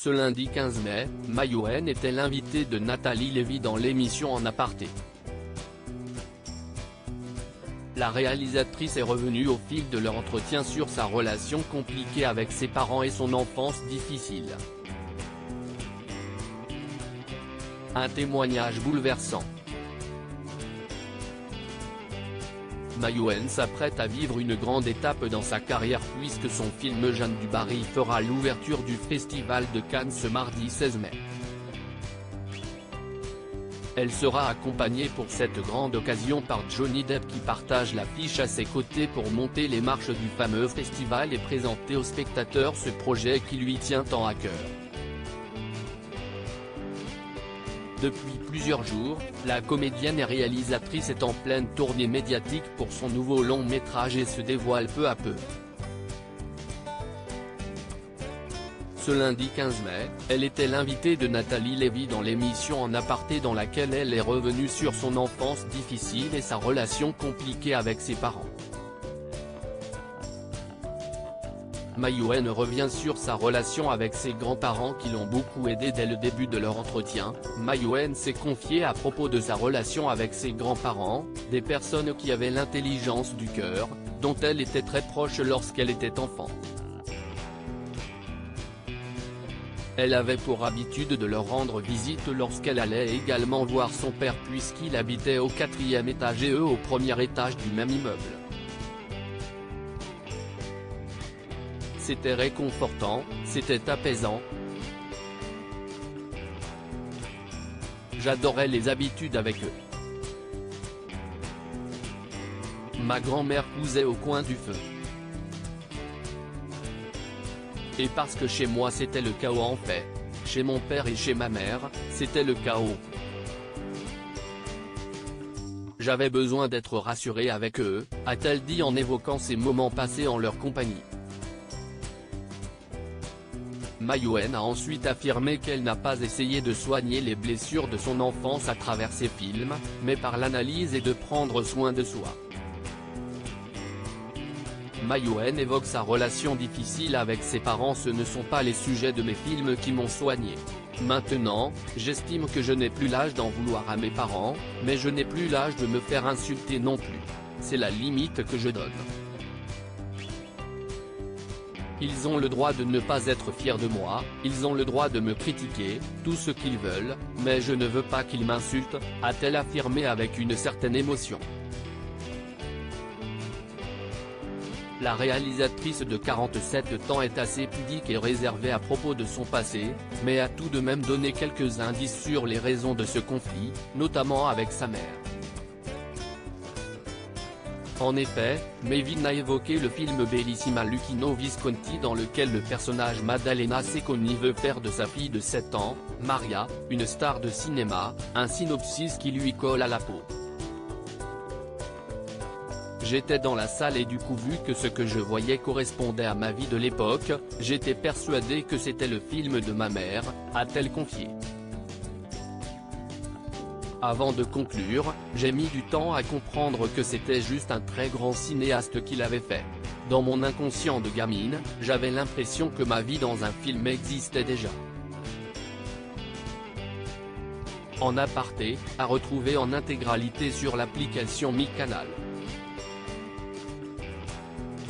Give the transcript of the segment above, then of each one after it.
Ce lundi 15 mai, Mayouen était l'invité de Nathalie Lévy dans l'émission En Aparté. La réalisatrice est revenue au fil de leur entretien sur sa relation compliquée avec ses parents et son enfance difficile. Un témoignage bouleversant. Mayouen s'apprête à vivre une grande étape dans sa carrière puisque son film Jeanne du Barry fera l'ouverture du Festival de Cannes ce mardi 16 mai. Elle sera accompagnée pour cette grande occasion par Johnny Depp qui partage l'affiche à ses côtés pour monter les marches du fameux festival et présenter aux spectateurs ce projet qui lui tient tant à cœur. Depuis plusieurs jours, la comédienne et réalisatrice est en pleine tournée médiatique pour son nouveau long métrage et se dévoile peu à peu. Ce lundi 15 mai, elle était l'invitée de Nathalie Lévy dans l'émission En Aparté dans laquelle elle est revenue sur son enfance difficile et sa relation compliquée avec ses parents. Mayouen revient sur sa relation avec ses grands-parents qui l'ont beaucoup aidé dès le début de leur entretien. Mayouen s'est confiée à propos de sa relation avec ses grands-parents, des personnes qui avaient l'intelligence du cœur, dont elle était très proche lorsqu'elle était enfant. Elle avait pour habitude de leur rendre visite lorsqu'elle allait également voir son père puisqu'il habitait au 4e étage et eux au premier étage du même immeuble. C'était réconfortant, c'était apaisant. J'adorais les habitudes avec eux. Ma grand-mère cousait au coin du feu. Et parce que chez moi c'était le chaos en fait, chez mon père et chez ma mère, c'était le chaos. J'avais besoin d'être rassurée avec eux, a-t-elle dit en évoquant ces moments passés en leur compagnie. Mayouen a ensuite affirmé qu'elle n'a pas essayé de soigner les blessures de son enfance à travers ses films, mais par l'analyse et de prendre soin de soi. Mayouen évoque sa relation difficile avec ses parents. Ce ne sont pas les sujets de mes films qui m'ont soigné. Maintenant, j'estime que je n'ai plus l'âge d'en vouloir à mes parents, mais je n'ai plus l'âge de me faire insulter non plus. C'est la limite que je donne. Ils ont le droit de ne pas être fiers de moi, ils ont le droit de me critiquer, tout ce qu'ils veulent, mais je ne veux pas qu'ils m'insultent, a-t-elle affirmé avec une certaine émotion. La réalisatrice de 47 ans est assez pudique et réservée à propos de son passé, mais a tout de même donné quelques indices sur les raisons de ce conflit, notamment avec sa mère. En effet, Mayouen a évoqué le film Bellissima Luchino Visconti dans lequel le personnage Maddalena Secconi veut faire de sa fille de 7 ans, Maria, une star de cinéma, un synopsis qui lui colle à la peau. J'étais dans la salle et du coup vu que ce que je voyais correspondait à ma vie de l'époque, j'étais persuadée que c'était le film de ma mère, a-t-elle confié. Avant de conclure, j'ai mis du temps à comprendre que c'était juste un très grand cinéaste qui l'avait fait. Dans mon inconscient de gamine, j'avais l'impression que ma vie dans un film existait déjà. En Aparté, à retrouver en intégralité sur l'application MyCanal.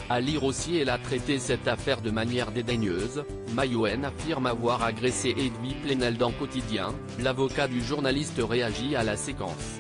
À lire aussi. Elle a traité cette affaire de manière dédaigneuse. Mayouen affirme avoir agressé Edwy Plenel dans Quotidien. L'avocat du journaliste réagit à la séquence.